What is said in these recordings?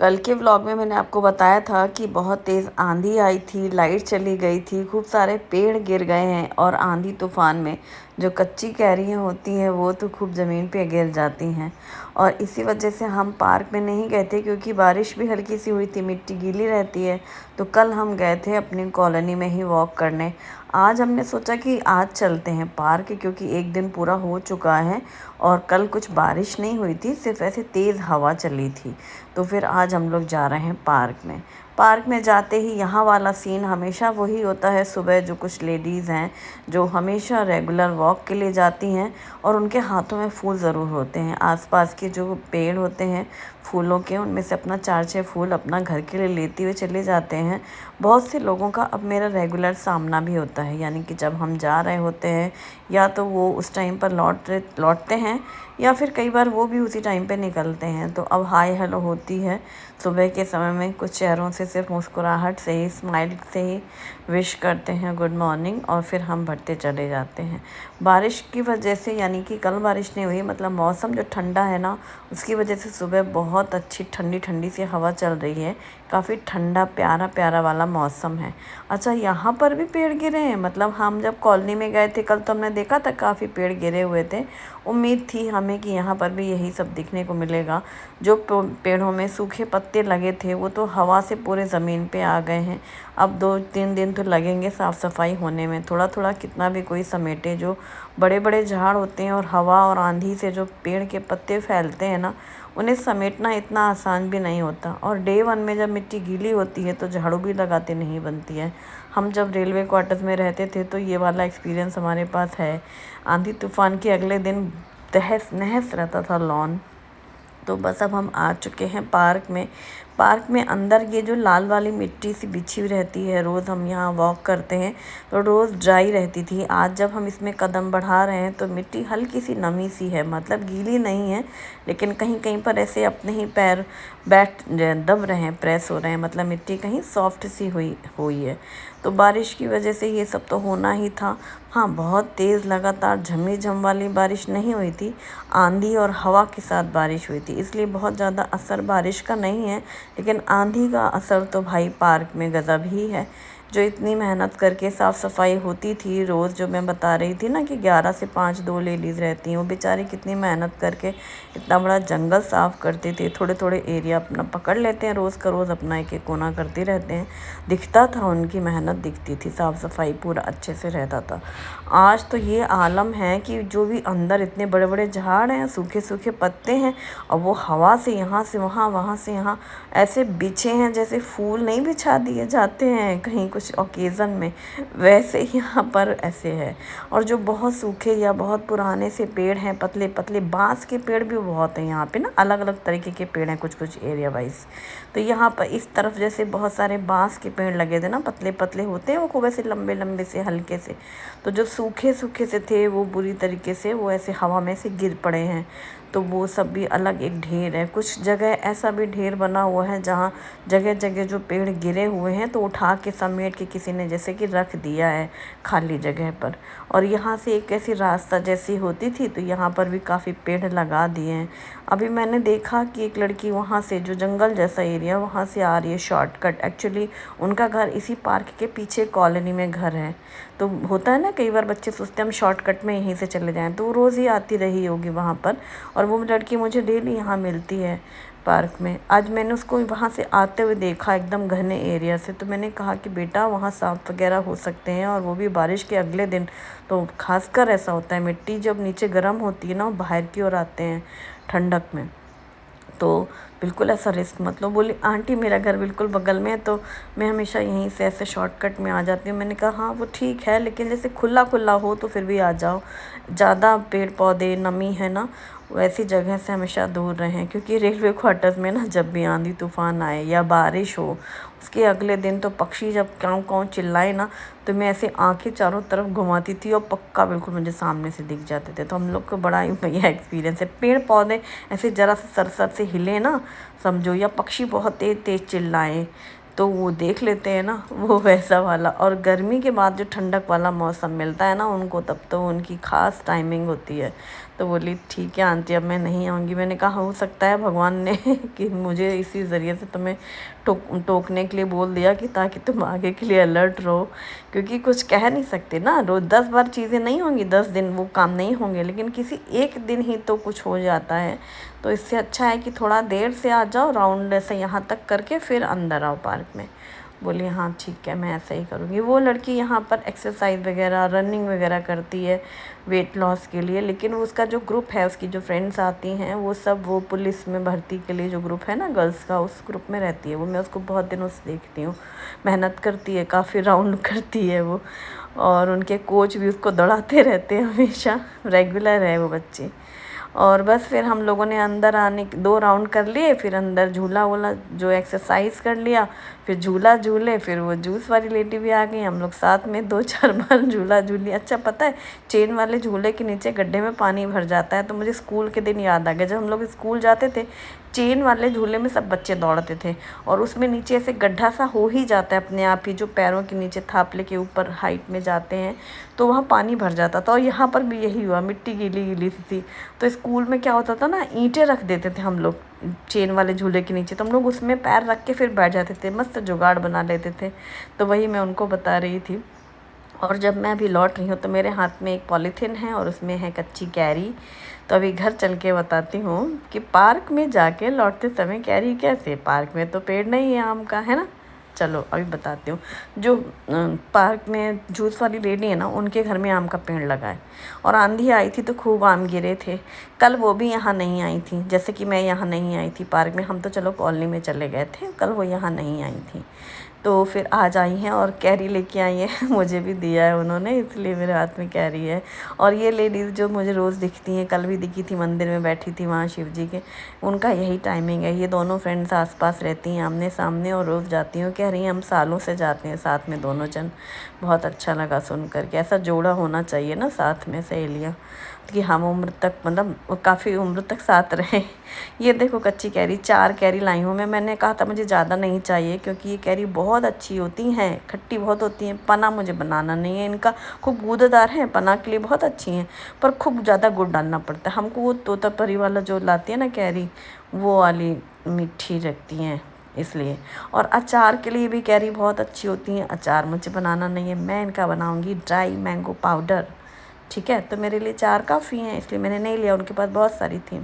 कल के व्लॉग में मैंने आपको बताया था कि बहुत तेज़ आंधी आई थी, लाइट चली गई थी, खूब सारे पेड़ गिर गए हैं और आंधी तूफ़ान में जो कच्ची कैरियाँ होती हैं वो तो खूब ज़मीन पे गिर जाती हैं। और इसी वजह से हम पार्क में नहीं गए थे क्योंकि बारिश भी हल्की सी हुई थी, मिट्टी गीली रहती है। तो कल हम गए थे अपनी कॉलोनी में ही वॉक करने। आज हमने सोचा कि आज चलते हैं पार्क क्योंकि एक दिन पूरा हो चुका है और कल कुछ बारिश नहीं हुई थी, सिर्फ ऐसे तेज़ हवा चली थी। तो फिर आज हम लोग जा रहे हैं पार्क में। पार्क में जाते ही यहाँ वाला सीन हमेशा वही होता है। सुबह जो कुछ लेडीज़ हैं जो हमेशा रेगुलर वॉक के लिए जाती हैं और उनके हाथों में फूल ज़रूर होते हैं। आसपास के जो पेड़ होते हैं फूलों के, उनमें से अपना 4-6 फूल अपना घर के लिए लेते हुए चले जाते हैं। बहुत से लोगों का अब मेरा रेगुलर सामना भी होता है, यानी कि जब हम जा रहे होते हैं या तो वो उस टाइम पर लौटते हैं या फिर कई बार वो भी उसी टाइम पे निकलते हैं। तो अब हाय हेलो होती है सुबह के समय में। कुछ चेहरों से सिर्फ मुस्कुराहट से ही, स्माइल से ही विश करते हैं गुड मॉर्निंग और फिर हम बढ़ते चले जाते हैं। बारिश की वजह से, यानी कि कल बारिश नहीं हुई, मतलब मौसम जो ठंडा है ना, उसकी वजह से सुबह बहुत अच्छी ठंडी ठंडी सी हवा चल रही है। काफ़ी ठंडा प्यारा प्यारा वाला मौसम है। अच्छा, यहाँ पर भी पेड़ गिरे हैं। मतलब हम जब कॉलोनी में गए थे कल तो हमने देखा था काफ़ी पेड़ गिरे हुए थे। उम्मीद थी हमें कि यहाँ पर भी यही सब दिखने को मिलेगा। जो पेड़ों में सूखे पत्ते लगे थे वो तो हवा से पूरे ज़मीन पे आ गए हैं। अब 2-3 दिन तो लगेंगे साफ़ सफाई होने में। थोड़ा थोड़ा कितना भी कोई समेटे। जो बड़े बड़े झाड़ होते हैं और हवा और आंधी से जो पेड़ के पत्ते फैलते हैं ना, उन्हें समेटना इतना आसान भी नहीं होता। और डे 1 में जब मिट्टी गीली होती है तो झाड़ू भी लगाते नहीं बनती है। हम जब रेलवे क्वार्टर्स में रहते थे तो ये वाला एक्सपीरियंस हमारे पास है। आंधी तूफ़ान के अगले दिन तहस नहस रहता था लॉन। तो बस अब हम आ चुके हैं पार्क में। पार्क में अंदर ये जो लाल वाली मिट्टी सी बिछी हुई रहती है, रोज़ हम यहाँ वॉक करते हैं तो रोज़ ड्राई रहती थी। आज जब हम इसमें कदम बढ़ा रहे हैं तो मिट्टी हल्की सी नमी सी है, मतलब गीली नहीं है, लेकिन कहीं कहीं पर ऐसे अपने ही पैर दब रहे हैं, प्रेस हो रहे हैं, मतलब मिट्टी कहीं सॉफ्ट सी हुई है। तो बारिश की वजह से ये सब तो होना ही था। हाँ, बहुत तेज़ लगातार झमाझम वाली बारिश नहीं हुई थी, आंधी और हवा के साथ बारिश हुई थी, इसलिए बहुत ज़्यादा असर बारिश का नहीं है। लेकिन आंधी का असर तो भाई पार्क में गज़ब ही है। जो इतनी मेहनत करके साफ़ सफाई होती थी रोज़, जो मैं बता रही थी ना कि 11 से 5 2 लेडीज़ रहती हैं, वो बेचारी कितनी मेहनत करके इतना बड़ा जंगल साफ़ करते थे। थोड़े थोड़े एरिया अपना पकड़ लेते हैं, रोज़ का रोज़ अपना एक एक कोना करते रहते हैं। दिखता था उनकी मेहनत, दिखती थी, साफ़ सफाई पूरा अच्छे से रहता था। आज तो ये आलम है कि जो भी अंदर इतने बड़े बड़े झाड़ हैं, सूखे सूखे पत्ते हैं और वो हवा से यहाँ से वहाँ, वहाँ से यहाँ ऐसे बिछे हैं जैसे फूल नहीं बिछा दिए जाते हैं कहीं कुछ ओकेज़न में, वैसे ही यहाँ पर ऐसे है। और जो बहुत सूखे या बहुत पुराने से पेड़ हैं, पतले पतले बांस के पेड़ भी बहुत हैं यहाँ पे ना, अलग अलग तरीके के पेड़ हैं कुछ कुछ एरिया वाइज। तो यहाँ पर इस तरफ जैसे बहुत सारे बांस के पेड़ लगे थे ना, पतले पतले होते हैं वो, खूब ऐसे लंबे लंबे से हल्के से। तो जो सूखे सूखे से थे वो बुरी तरीके से वो ऐसे हवा में से गिर पड़े हैं। तो वो सब भी अलग एक ढेर है। कुछ जगह ऐसा भी ढेर बना हुआ है जहाँ जगह जगह जो पेड़ गिरे हुए हैं तो उठा के समेट के किसी ने जैसे कि रख दिया है खाली जगह पर। और यहाँ से एक ऐसी रास्ता जैसी होती थी तो यहाँ पर भी काफ़ी पेड़ लगा दिए हैं। अभी मैंने देखा कि एक लड़की वहाँ से, जो जंगल जैसा एरिया, वहाँ से आ रही है शॉर्टकट। एक्चुअली उनका घर इसी पार्क के पीछे कॉलोनी में घर है। तो होता है ना, कई बार बच्चे सोचते हैं हम शॉर्टकट में यहीं से चले जाएं, तो वो रोज़ ही आती रही होगी वहाँ पर। और वो लड़की मुझे डेली यहाँ मिलती है पार्क में। आज मैंने उसको वहाँ से आते हुए देखा एकदम घने एरिया से। तो मैंने कहा कि बेटा वहाँ सांप वगैरह हो सकते हैं, और वो भी बारिश के अगले दिन। तो खासकर ऐसा होता है, मिट्टी जब नीचे गर्म होती है ना, वो बाहर की ओर आते हैं ठंडक में। तो बिल्कुल ऐसा रिस्क मत लो। बोली आंटी मेरा घर बिल्कुल बगल में है तो मैं हमेशा यहीं से ऐसे शॉर्टकट में आ जाती हूँ। मैंने कहा हाँ वो ठीक है, लेकिन जैसे खुला खुला हो तो फिर भी आ जाओ। ज़्यादा पेड़ पौधे नमी है ना, वैसी जगह से हमेशा दूर रहें, क्योंकि रेलवे क्वार्टर्स में ना जब भी आंधी तूफ़ान आए या बारिश हो, उसके अगले दिन तो पक्षी जब काँव काँव चिल्लाए ना, तो मैं ऐसे आंखें चारों तरफ घुमाती थी और पक्का बिल्कुल मुझे सामने से दिख जाते थे। तो हम लोग को बड़ा ही बढ़िया एक्सपीरियंस है। पेड़ पौधे ऐसे ज़रा से सरसर से हिले ना समझो, या पक्षी बहुत तेज़ तेज़ चिल्लाएं, तो वो देख लेते हैं ना, वो वैसा वाला। और गर्मी के बाद जो ठंडक वाला मौसम मिलता है ना उनको, तब तो उनकी ख़ास टाइमिंग होती है। तो बोली ठीक है आंटी अब मैं नहीं आऊँगी। मैंने कहा हो सकता है भगवान ने कि मुझे इसी ज़रिए से तुम्हें टोकने के लिए बोल दिया कि ताकि तुम आगे के लिए अलर्ट रहो, क्योंकि कुछ कह नहीं सकते ना। रोज़ 10 बार चीज़ें नहीं होंगी, 10 दिन वो काम नहीं होंगे, लेकिन किसी एक दिन ही तो कुछ हो जाता है। तो इससे अच्छा है कि थोड़ा देर से आ जाओ, राउंड ऐसे यहाँ तक करके फिर अंदर आओ पार्क में। बोली हाँ ठीक है मैं ऐसा ही करूँगी। वो लड़की यहाँ पर एक्सरसाइज वगैरह रनिंग वगैरह करती है वेट लॉस के लिए, लेकिन उसका जो ग्रुप है, उसकी जो फ्रेंड्स आती हैं वो सब वो पुलिस में भर्ती के लिए जो ग्रुप है ना गर्ल्स का, उस ग्रुप में रहती है वो। मैं उसको बहुत दिनों से देखती हूँ, मेहनत करती है, काफ़ी राउंड करती है वो, और उनके कोच भी उसको दौड़ाते रहते हैं हमेशा, रेगुलर है वो बच्ची। और बस फिर हम लोगों ने अंदर आने 2 राउंड कर लिए, फिर अंदर झूला वूला जो एक्सरसाइज कर लिया, फिर झूला झूले, फिर वो जूस वाली लेडी भी आ गई, हम लोग साथ में 2-4 बार झूला झूली। अच्छा पता है चेन वाले झूले के नीचे गड्ढे में पानी भर जाता है, तो मुझे स्कूल के दिन याद आ गया। जब हम लोग स्कूल जाते थे चेन वाले झूले में सब बच्चे दौड़ते थे, और उसमें नीचे ऐसे गड्ढा सा हो ही जाता है अपने आप ही, जो पैरों के नीचे थापले के ऊपर हाइट में जाते हैं तो वहाँ पानी भर जाता था। और यहाँ पर भी यही हुआ, मिट्टी गीली गीली सी थी। तो स्कूल में क्या होता था ना, ईंटें रख देते थे हम लोग चेन वाले झूले के नीचे, तो हम लोग उसमें पैर रख के फिर बैठ जाते थे, मस्त जुगाड़ बना लेते थे। तो वही मैं उनको बता रही थी। और जब मैं अभी लौट रही हूँ तो मेरे हाथ में एक पॉलीथीन है और उसमें है कच्ची कैरी। तो अभी घर चल के बताती हूँ कि पार्क में जाके लौटते समय कैरी कैसे, पार्क में तो पेड़ नहीं है आम का, है ना। चलो अभी बताती हूँ। जो पार्क में जूस वाली लेडी है ना, उनके घर में आम का पेड़ लगा है, और आंधी आई थी तो खूब आम गिरे थे। कल वो भी यहाँ नहीं आई थी, जैसे कि मैं यहाँ नहीं आई थी पार्क में, हम तो चलो कॉलोनी में चले गए थे, कल वो यहाँ नहीं आई थी। तो फिर आज आई हैं और कैरी लेके आई हैं मुझे भी दिया है उन्होंने, इसलिए मेरे हाथ में कैरी है। और ये लेडीज़ जो मुझे रोज़ दिखती हैं, कल भी दिखी थी मंदिर में बैठी थी वहाँ शिव जी के, उनका यही टाइमिंग है। ये दोनों फ्रेंड्स आसपास रहती हैं आमने सामने, और रोज़ जाती हूँ, कह रही हैं हम सालों से जाते हैं साथ में दोनों जन। बहुत अच्छा लगा सुन कर के, ऐसा जोड़ा होना चाहिए ना साथ में सहेलियाँ, कि हम उम्र तक मतलब काफ़ी उम्र तक साथ रहें। ये देखो कच्ची कैरी, 4 कैरी लाई हूँ मैं। मैंने कहा था मुझे ज़्यादा नहीं चाहिए, क्योंकि ये कैरी बहुत अच्छी होती हैं, खट्टी बहुत होती हैं। पना मुझे बनाना नहीं है इनका, खूब गूदेदार है, पना के लिए बहुत अच्छी हैं, पर खूब ज़्यादा गुड़ डालना पड़ता है हमको। वो तोतापरी वाला जो लाती है ना कैरी, वो वाली मीठी रखती हैं इसलिए। और अचार के लिए भी कैरी बहुत अच्छी होती हैं, अचार मुझे बनाना नहीं है, मैं इनका बनाऊँगी ड्राई मैंगो पाउडर। ठीक है, तो मेरे लिए 4 काफ़ी हैं, इसलिए मैंने नहीं लिया, उनके पास बहुत सारी थी।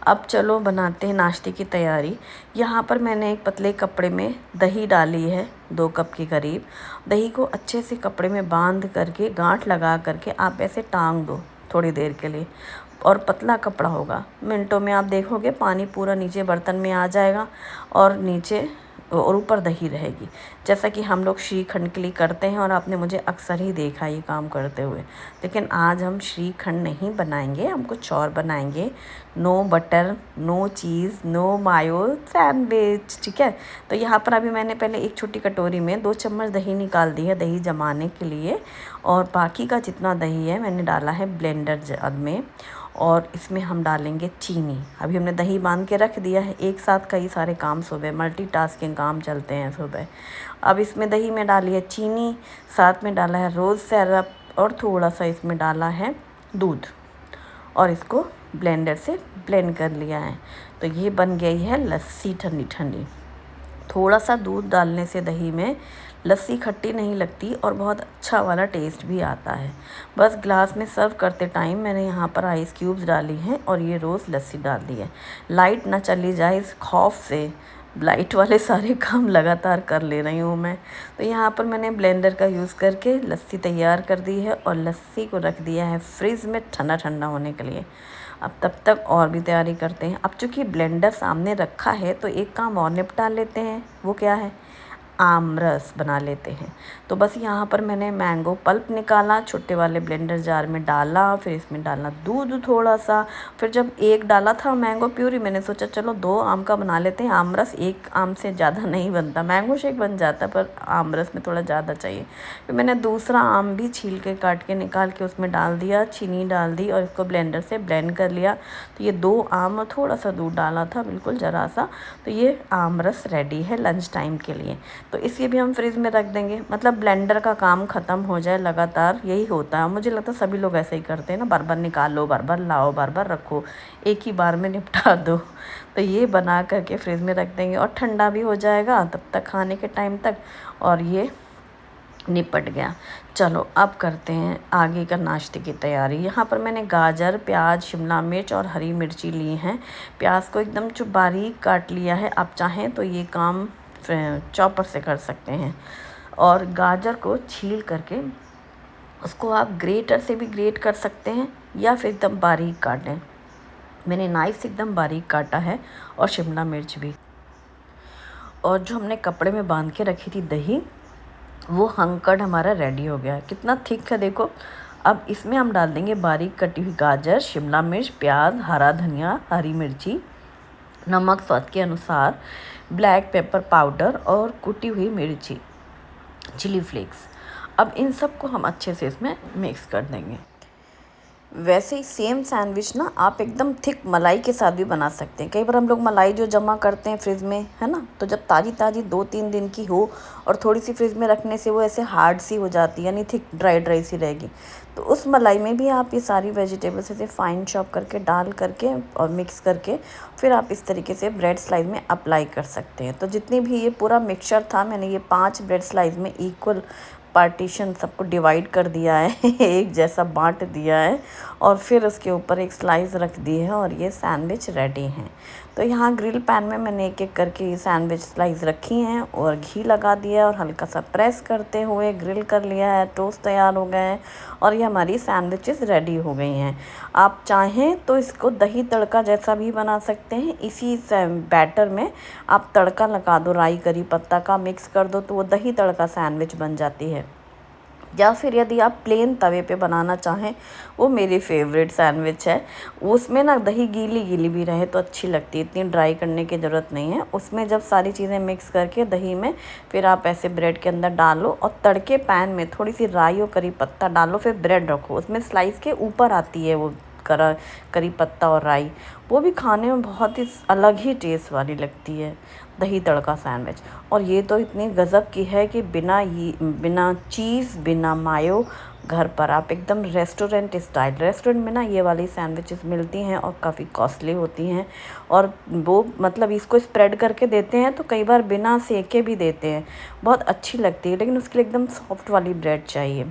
अब चलो बनाते हैं नाश्ते की तैयारी। यहाँ पर मैंने एक पतले कपड़े में दही डाली है, 2 कप के करीब। दही को अच्छे से कपड़े में बांध करके, गांठ लगा करके आप ऐसे टांग दो थोड़ी देर के लिए, और पतला कपड़ा होगा, मिनटों में आप देखोगे पानी पूरा नीचे बर्तन में आ जाएगा, और नीचे और ऊपर दही रहेगी, जैसा कि हम लोग श्रीखंड के लिए करते हैं। और आपने मुझे अक्सर ही देखा ये काम करते हुए। लेकिन आज हम श्रीखंड नहीं बनाएंगे, हम कुछ और बनाएंगे। नो बटर, नो चीज़, नो मायो सैंडविच। ठीक है, तो यहाँ पर अभी मैंने पहले एक छोटी कटोरी में 2 चम्मच दही निकाल दी है, दही जमाने के लिए। और बाकी का जितना दही है मैंने डाला है ब्लेंडर जार में, और इसमें हम डालेंगे चीनी। अभी हमने दही बांध के रख दिया है, एक साथ कई सारे काम सुबह, मल्टीटास्किंग काम चलते हैं सुबह। अब इसमें दही में डाली है चीनी, साथ में डाला है रोज़ सिरप, और थोड़ा सा इसमें डाला है दूध, और इसको ब्लेंडर से ब्लेंड कर लिया है। तो ये बन गई है लस्सी ठंडी ठंडी। थोड़ा सा दूध डालने से दही में लस्सी खट्टी नहीं लगती, और बहुत अच्छा वाला टेस्ट भी आता है। बस ग्लास में सर्व करते टाइम मैंने यहाँ पर आइस क्यूब्स डाली हैं, और ये रोज़ लस्सी डाल दी है। लाइट ना चली जाए इस खौफ से, लाइट वाले सारे काम लगातार कर ले रही हूँ मैं। तो यहाँ पर मैंने ब्लेंडर का यूज़ करके लस्सी तैयार कर दी है, और लस्सी को रख दिया है फ्रिज में ठंडा ठंडा होने के लिए। अब तब तक और भी तैयारी करते हैं। अब चूँकि ब्लेंडर सामने रखा है तो एक काम और निपटा लेते हैं। वो क्या है, आम रस बना लेते हैं। तो बस यहाँ पर मैंने मैंगो पल्प निकाला, छोटे वाले ब्लेंडर जार में डाला, फिर इसमें डाला दूध थोड़ा सा। फिर जब एक डाला था मैंगो प्यूरी, मैंने सोचा चलो 2 आम का बना लेते हैं। आम रस एक आम से ज़्यादा नहीं बनता, मैंगो शेक बन जाता पर आम रस में थोड़ा ज़्यादा चाहिए। फिर मैंने दूसरा आम भी छील के काट के निकाल के उसमें डाल दिया, चीनी डाल दी, और इसको ब्लेंडर से ब्लेंड कर लिया। तो ये 2 आम और थोड़ा सा दूध डाला था, बिल्कुल ज़रा सा। तो ये आम रस रेडी है लंच टाइम के लिए। तो इसे भी हम फ्रिज में रख देंगे, मतलब ब्लेंडर का काम ख़त्म हो जाए। लगातार यही होता है, मुझे लगता है सभी लोग ऐसे ही करते हैं ना, बार बार निकालो, बार बार लाओ, बार बार रखो, एक ही बार में निपटा दो। तो ये बना करके फ्रिज में रख देंगे और ठंडा भी हो जाएगा तब तक, खाने के टाइम तक, और ये निपट गया। चलो अब करते हैं आगे का नाश्ते की तैयारी। यहाँ पर मैंने गाजर, प्याज, शिमला मिर्च और हरी मिर्ची ली हैं। प्याज को एकदम बारीक काट लिया है, आप चाहें तो ये काम चॉपर से कर सकते हैं। और गाजर को छील करके उसको आप ग्रेटर से भी ग्रेट कर सकते हैं या फिर एकदम बारीक काटें। मैंने नाइफ से एकदम बारीक काटा है, और शिमला मिर्च भी। और जो हमने कपड़े में बांध के रखी थी दही, वो हंकड़ हमारा रेडी हो गया। कितना थिक है देखो। अब इसमें हम डाल देंगे बारीक कटी हुई गाजर, शिमला मिर्च, प्याज, हरा धनिया, हरी मिर्ची, नमक स्वाद के अनुसार, ब्लैक पेपर पाउडर और कुटी हुई मिर्ची, चिली फ्लेक्स। अब इन सब को हम अच्छे से इसमें मिक्स कर देंगे। वैसे ही सेम सैंडविच ना आप एकदम थिक मलाई के साथ भी बना सकते हैं। कई बार हम लोग मलाई जो जमा करते हैं फ्रिज में, है ना, तो जब ताज़ी ताज़ी 2-3 दिन की हो और थोड़ी सी फ्रिज में रखने से वो ऐसे हार्ड सी हो जाती है, यानी थिक ड्राई ड्राई सी रहेगी। तो उस मलाई में भी आप ये सारी वेजिटेबल्स ऐसे फाइन चॉप करके डाल करके और मिक्स करके फिर आप इस तरीके से ब्रेड स्लाइस में अप्लाई कर सकते हैं। तो जितनी भी ये पूरा मिक्सचर था, मैंने ये 5 ब्रेड स्लाइस में इक्वल पार्टीशन सबको डिवाइड कर दिया है एक जैसा बांट दिया है, और फिर उसके ऊपर एक स्लाइस रख दी है, और ये सैंडविच रेडी हैं। तो यहाँ ग्रिल पैन में मैंने एक एक करके ये सैंडविच स्लाइस रखी हैं और घी लगा दिया और हल्का सा प्रेस करते हुए ग्रिल कर लिया है। टोस्ट तैयार हो गए हैं और ये हमारी सैंडविचेस रेडी हो गई हैं। आप चाहें तो इसको दही तड़का जैसा भी बना सकते हैं। इसी बैटर में आप तड़का लगा दो, राई करी पत्ता का मिक्स कर दो, तो वो दही तड़का सैंडविच बन जाती है। या फिर यदि आप प्लेन तवे पे बनाना चाहें, वो मेरी फेवरेट सैंडविच है, उसमें ना दही गीली गीली भी रहे तो अच्छी लगती है, इतनी ड्राई करने की ज़रूरत नहीं है। उसमें जब सारी चीज़ें मिक्स करके दही में फिर आप ऐसे ब्रेड के अंदर डालो और तड़के पैन में थोड़ी सी राई और करी पत्ता डालो, फिर ब्रेड रखो, उसमें स्लाइस के ऊपर आती है वो करी पत्ता और राई, वो भी खाने में बहुत ही अलग ही टेस्ट वाली लगती है दही तड़का सैंडविच। और ये तो इतनी गज़ब की है कि बिना चीज़, बिना मायो, घर पर आप एकदम रेस्टोरेंट स्टाइल, रेस्टोरेंट में ना ये वाली सैंडविचेस मिलती हैं और काफ़ी कॉस्टली होती हैं, और वो मतलब इसको स्प्रेड करके देते हैं तो कई बार बिना सेके भी देते हैं, बहुत अच्छी लगती है, लेकिन उसके लिए एकदम सॉफ्ट वाली ब्रेड चाहिए।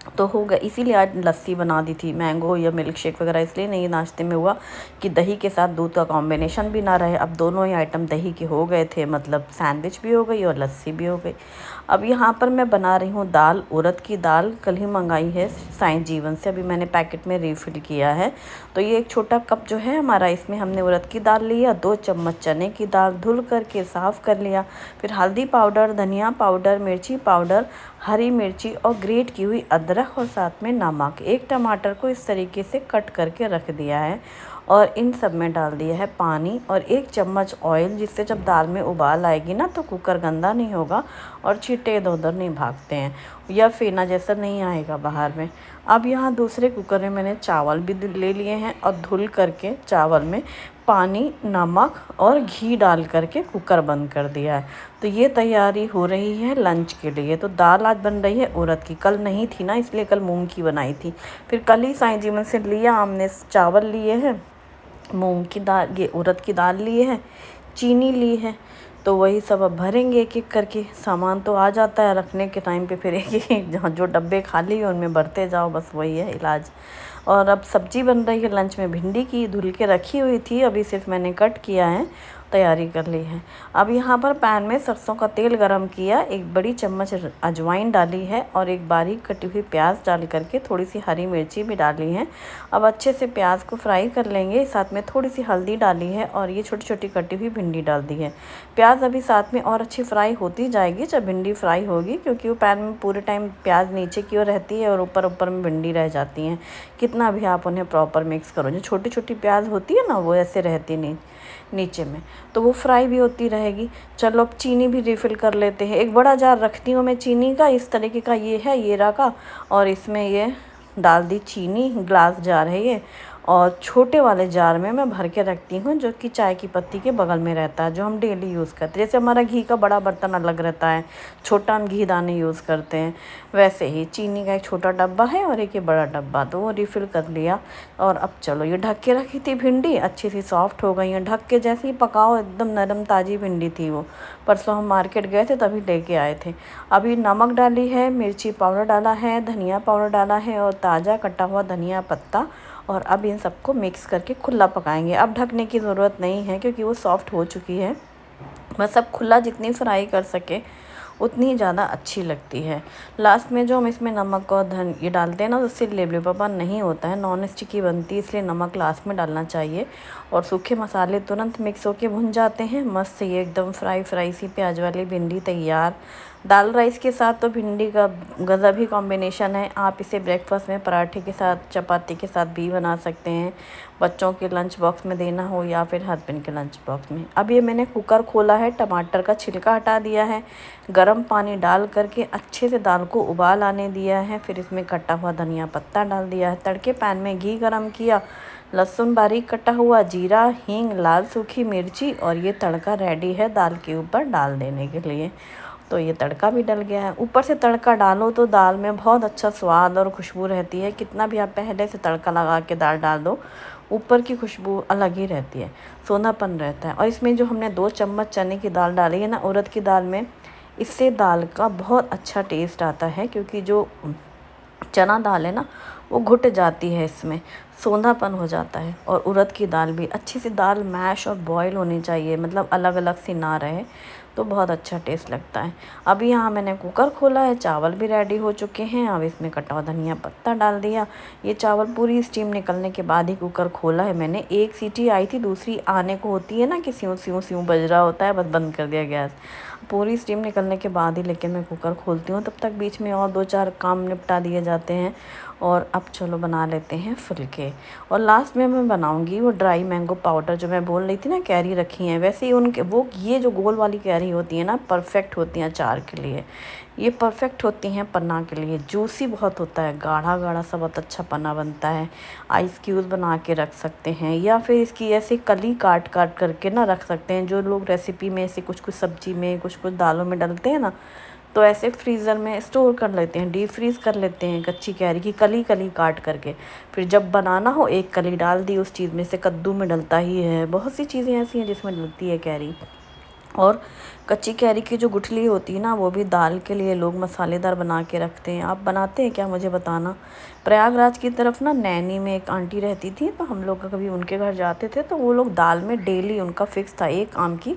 तो हो गया, इसीलिए आज लस्सी बना दी थी, मैंगो या मिल्क शेक वगैरह इसलिए नहीं नाश्ते में हुआ कि दही के साथ दूध का कॉम्बिनेशन भी ना रहे। अब दोनों ही आइटम दही के हो गए थे, मतलब सैंडविच भी हो गई और लस्सी भी हो गई। अब यहाँ पर मैं बना रही हूँ दाल, उड़द की दाल, कल ही मंगाई है साईं जीवन से, अभी मैंने पैकेट में रिफ़िल किया है। तो ये एक छोटा कप जो है हमारा, इसमें हमने उड़द की दाल लिया, 2 चम्मच चने की दाल धुल करके साफ़ कर लिया, फिर हल्दी पाउडर, धनिया पाउडर, मिर्ची पाउडर, हरी मिर्ची और ग्रेट की हुई अदरक और साथ में नमक, एक टमाटर को इस तरीके से कट करके रख दिया है, और इन सब में डाल दिया है पानी और 1 चम्मच ऑयल, जिससे जब दाल में उबाल आएगी ना तो कुकर गंदा नहीं होगा और छींटे इधर उधर नहीं भागते हैं या फेना जैसा नहीं आएगा बाहर में। अब यहाँ दूसरे कुकर में मैंने चावल भी ले लिए हैं और धुल करके चावल में पानी, नमक और घी डाल करके कुकर बंद कर दिया है। तो ये तैयारी हो रही है लंच के लिए। तो दाल आज बन रही है उड़द की, कल नहीं थी ना इसलिए कल मूंग की बनाई थी। फिर कल ही साईं जीवन से लिया हमने, चावल लिए हैं, मूंग की दाल, ये उड़द की दाल लिए हैं, चीनी ली है, तो वही सब अब भरेंगे एक एक करके। सामान तो आ जाता है रखने के टाइम पे, फिर एक एक जहाँ जो डब्बे खाली हैं उनमें भरते जाओ, बस वही है इलाज। और अब सब्जी बन रही है लंच में, भिंडी की धुल के रखी हुई थी, अभी सिर्फ मैंने कट किया है, तैयारी कर ली है। अब यहाँ पर पैन में सरसों का तेल गरम किया, 1 बड़ी चम्मच अजवाइन डाली है और एक बारीक कटी हुई प्याज डाल करके थोड़ी सी हरी मिर्ची भी डाली है। अब अच्छे से प्याज को फ्राई कर लेंगे, साथ में थोड़ी सी हल्दी डाली है और ये छोटी छोटी कटी हुई भिंडी डाल दी है। प्याज अभी साथ में और अच्छी फ्राई होती जाएगी जब भिंडी फ्राई होगी, क्योंकि वो पैन में पूरे टाइम प्याज नीचे की ओर रहती है और ऊपर ऊपर में भिंडी रह जाती हैं। कितना भी आप उन्हें प्रॉपर मिक्स करो, जो छोटी छोटी प्याज होती है ना वो ऐसे रहती नहीं नीचे में, तो वो फ्राई भी होती रहेगी। चलो अब चीनी भी रिफ़िल कर लेते हैं। एक बड़ा जार रखती हूँ मैं चीनी का, इस तरीके का ये है येरा का, और इसमें ये डाल दी चीनी, ग्लास जार है ये, और छोटे वाले जार में मैं भर के रखती हूँ, जो कि चाय की पत्ती के बगल में रहता है, जो हम डेली यूज़ करते हैं। जैसे हमारा घी का बड़ा बर्तन अलग रहता है, छोटा हम घी दाने यूज़ करते हैं, वैसे ही चीनी का एक छोटा डब्बा है और एक ये बड़ा डब्बा, तो वो रिफ़िल कर लिया। और अब चलो, ये ढक के रखी थी भिंडी, अच्छी सी सॉफ्ट हो गई है। ढक के जैसे ही पकाओ एकदम नरम ताज़ी भिंडी थी वो। परसों हम मार्केट गए थे तभी लेके आए थे। अभी नमक डाली है, मिर्ची पाउडर डाला है, धनिया पाउडर डाला है और ताज़ा कटा हुआ धनिया पत्ता, और अब इन सबको मिक्स करके खुला पकाएंगे। अब ढकने की ज़रूरत नहीं है क्योंकि वो सॉफ्ट हो चुकी है। बस अब खुला जितनी फ्राई कर सके उतनी ज़्यादा अच्छी लगती है। लास्ट में जो हम इसमें नमक और ये डालते हैं ना, तो उससे लेबलेबापन नहीं होता है, नॉन स्टिकी बनती है, इसलिए नमक लास्ट में डालना चाहिए। और सूखे मसाले तुरंत मिक्स होके भुन जाते हैं। मस्त ये एकदम फ्राई सी प्याज वाली भिंडी तैयार। दाल राइस के साथ तो भिंडी का गज़ब ही कॉम्बिनेशन है। आप इसे ब्रेकफास्ट में पराठे के साथ, चपाती के साथ भी बना सकते हैं, बच्चों के लंच बॉक्स में देना हो या फिर हस्बैंड के लंच बॉक्स में। अब ये मैंने कुकर खोला है, टमाटर का छिलका हटा दिया है, गर्म पानी डाल करके अच्छे से दाल को उबाल आने दिया है। फिर इसमें कटा हुआ धनिया पत्ता डाल दिया है। तड़के पैन में घी गरम किया, लहसुन बारीक कटा हुआ, जीरा, हींग, लाल सूखी मिर्ची, और ये तड़का रेडी है दाल के ऊपर डाल देने के लिए। तो ये तड़का भी डल गया है। ऊपर से तड़का डालो तो दाल में बहुत अच्छा स्वाद और खुशबू रहती है। कितना भी आप पहले से तड़का लगा के दाल डाल दो, ऊपर की खुशबू अलग ही रहती है, सोनापन रहता है। और इसमें जो हमने 2 चम्मच चने की दाल डाली है ना, उड़द की दाल में, इससे दाल का बहुत अच्छा टेस्ट आता है, क्योंकि जो चना दाल है ना वो घुट जाती है, इसमें सोंधापन हो जाता है। और उड़द की दाल भी अच्छी सी दाल मैश और बॉयल होनी चाहिए, मतलब अलग अलग सी ना रहे, तो बहुत अच्छा टेस्ट लगता है। अभी यहाँ मैंने कुकर खोला है, चावल भी रेडी हो चुके हैं। अब इसमें कटा हुआ धनिया पत्ता डाल दिया। ये चावल पूरी स्टीम निकलने के बाद ही कुकर खोला है मैंने। 1 सीटी आई थी, दूसरी आने को होती है ना कि स्यूं स्यूं स्यूं बज रहा होता है, बस बंद कर दिया गैस। पूरी स्टीम निकलने के बाद ही लेकिन मैं कुकर खोलती हूँ, तब तक बीच में और 2-4 काम निपटा दिए जाते हैं। और अब चलो बना लेते हैं फुलके। और लास्ट में मैं बनाऊंगी वो ड्राई मैंगो पाउडर, जो मैं बोल रही थी ना कैरी रखी है, वैसे ही उनके वो ये जो गोल वाली कैरी होती है ना, परफेक्ट होती हैं अचार के लिए। ये परफेक्ट होती हैं पन्ना के लिए, जूसी बहुत होता है, गाढ़ा गाढ़ा सा बहुत अच्छा पन्ना बनता है। आइस क्यूब बना के रख सकते हैं, या फिर इसकी ऐसे कली काट काट करके ना रख सकते हैं। जो लोग रेसिपी में ऐसे कुछ कुछ सब्जी में, कुछ कुछ दालों में डालते हैं ना, तो ऐसे फ्रीज़र में स्टोर कर लेते हैं, डीप फ्रीज़ कर लेते हैं कच्ची कैरी की कली कली काट करके। फिर जब बनाना हो, एक कली डाल दी उस चीज़ में से, कद्दू में डलता ही है, बहुत सी चीज़ें ऐसी हैं जिसमें डलती है कैरी। और कच्ची कैरी की जो गुठली होती है ना, वो भी दाल के लिए लोग मसालेदार बना के रखते हैं। आप बनाते हैं क्या, मुझे बताना। प्रयागराज की तरफ ना नैनी में एक आंटी रहती थी, तो हम लोग कभी उनके घर जाते थे, तो वो लोग दाल में डेली, उनका फिक्स था, 1 आम की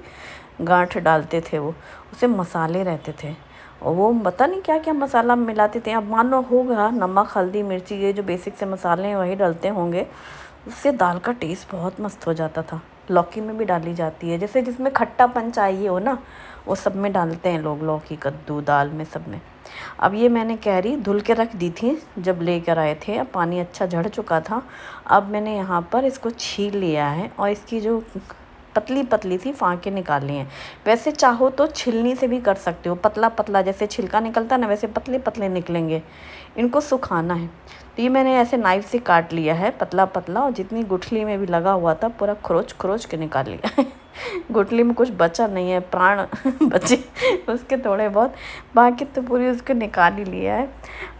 गांठ डालते थे वो, उसे मसाले रहते थे। और वो पता नहीं क्या क्या मसाला मिलाते थे, अब मान लो होगा नमक, हल्दी, मिर्ची, ये जो बेसिक से मसाले हैं वही डलते होंगे। उससे दाल का टेस्ट बहुत मस्त हो जाता था। लौकी में भी डाली जाती है, जैसे जिसमें खट्टापन चाहिए हो ना, वो सब में डालते हैं लोग, लौकी, कद्दू, दाल में, सब में। अब ये मैंने कैरी धुल के रख दी थी जब लेकर आए थे, अब पानी अच्छा झड़ चुका था। अब मैंने यहाँ पर इसको छील लिया है और इसकी जो पतली पतली सी फाँके निकाल ली हैं। वैसे चाहो तो छिलनी से भी कर सकते हो, पतला पतला जैसे छिलका निकलता है ना, वैसे पतले पतले निकलेंगे। इनको सुखाना है, तो ये मैंने ऐसे नाइफ से काट लिया है पतला पतला, और जितनी गुठली में भी लगा हुआ था पूरा खरोच खरोच के निकाल लिया। गुठली में कुछ बचा नहीं है, प्राण बचे उसके थोड़े बहुत, बाकी तो पूरी उसको निकाल ही लिया है।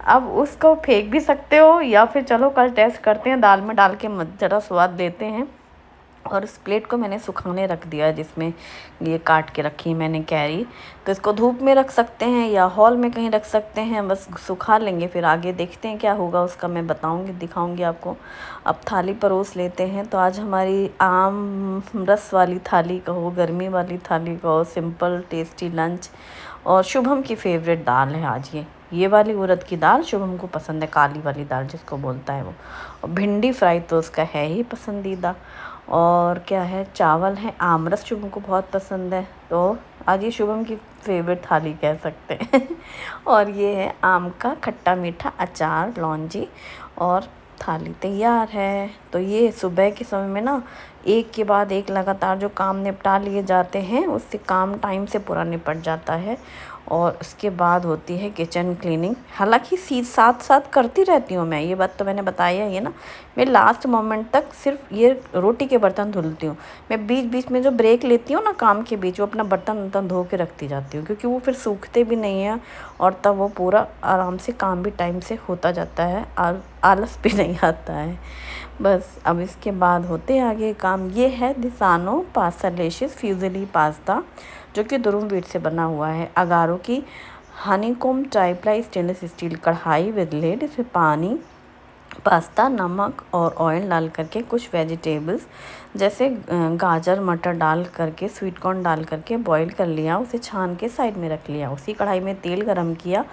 अब उसको फेंक भी सकते हो, या फिर चलो कल टेस्ट करते हैं, दाल में डाल के ज़रा स्वाद देते हैं। और इस प्लेट को मैंने सुखाने रख दिया है, जिसमें ये काट के रखी है मैंने कैरी। तो इसको धूप में रख सकते हैं या हॉल में कहीं रख सकते हैं, बस सुखा लेंगे, फिर आगे देखते हैं क्या होगा उसका, मैं बताऊंगी, दिखाऊंगी आपको। अब थाली परोस लेते हैं। तो आज हमारी आम रस वाली थाली कहो, गर्मी वाली थाली कहो, सिंपल टेस्टी लंच। और शुभम की फेवरेट दाल है आज ये वाली उड़द की दाल शुभम को पसंद है, काली वाली दाल जिसको बोलता है वो। और भिंडी फ्राई तो उसका है ही पसंदीदा। और क्या है, चावल है, आमरस शुभम को बहुत पसंद है, तो आज ये शुभम की फेवरेट थाली कह सकते हैं। और ये है आम का खट्टा मीठा अचार, लौंजी, और थाली तैयार है। तो ये सुबह के समय में ना एक के बाद एक लगातार जो काम निपटा लिए जाते हैं, उससे काम टाइम से पूरा निपट जाता है। और उसके बाद होती है किचन क्लीनिंग। हालांकि साथ साथ करती रहती हूँ मैं, ये बात तो मैंने बताया ही है ना। मैं लास्ट मोमेंट तक सिर्फ ये रोटी के बर्तन धुलती हूँ। मैं बीच बीच में जो ब्रेक लेती हूँ ना काम के बीच, वो अपना बर्तन वर्तन धो के रखती जाती हूँ, क्योंकि वो फिर सूखते भी नहीं हैं और तब वो पूरा आराम से काम भी टाइम से होता जाता है और आलस भी नहीं आता है। बस अब इसके बाद होते आगे काम। ये है दिसानो पास्ता डिशेस फ्यूजली पास्ता, जो कि दुरुम व्हीट से बना हुआ है। अगारो की हनीकॉम्ब ट्राइप्लाई स्टेनलेस स्टील कढ़ाई विद लिड, इसमें पानी, पास्ता, नमक और ऑयल डाल करके कुछ वेजिटेबल्स जैसे गाजर मटर डाल करके स्वीट कॉर्न डाल करके बॉईल कर लिया, उसे छान के साइड में रख लिया। उसी कढ़ाई में तेल गरम किया,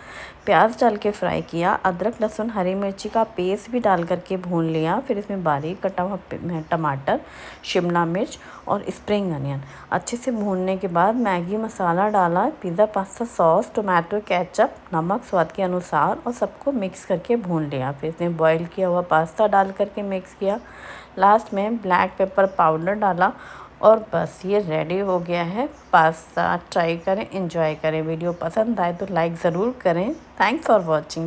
प्याज डाल के फ्राई किया, अदरक लहसुन हरी मिर्ची का पेस्ट भी डाल करके भून लिया। फिर इसमें बारीक कटा हुआ टमाटर, शिमला मिर्च और स्प्रिंग अनियन अच्छे से भूनने के बाद मैगी मसाला डाला, pizza pasta sauce, tomato ketchup, नमक स्वाद के अनुसार और सबको मिक्स करके भून लिया। फिर इसमें बॉईल किया हुआ पास्ता डाल करके मिक्स किया, लास्ट में ब्लैक पेपर पाउडर डाला और बस ये रेडी हो गया है पास्ता। ट्राई करें, एंजॉय करें। वीडियो पसंद आए तो लाइक ज़रूर करें। Thanks for watching.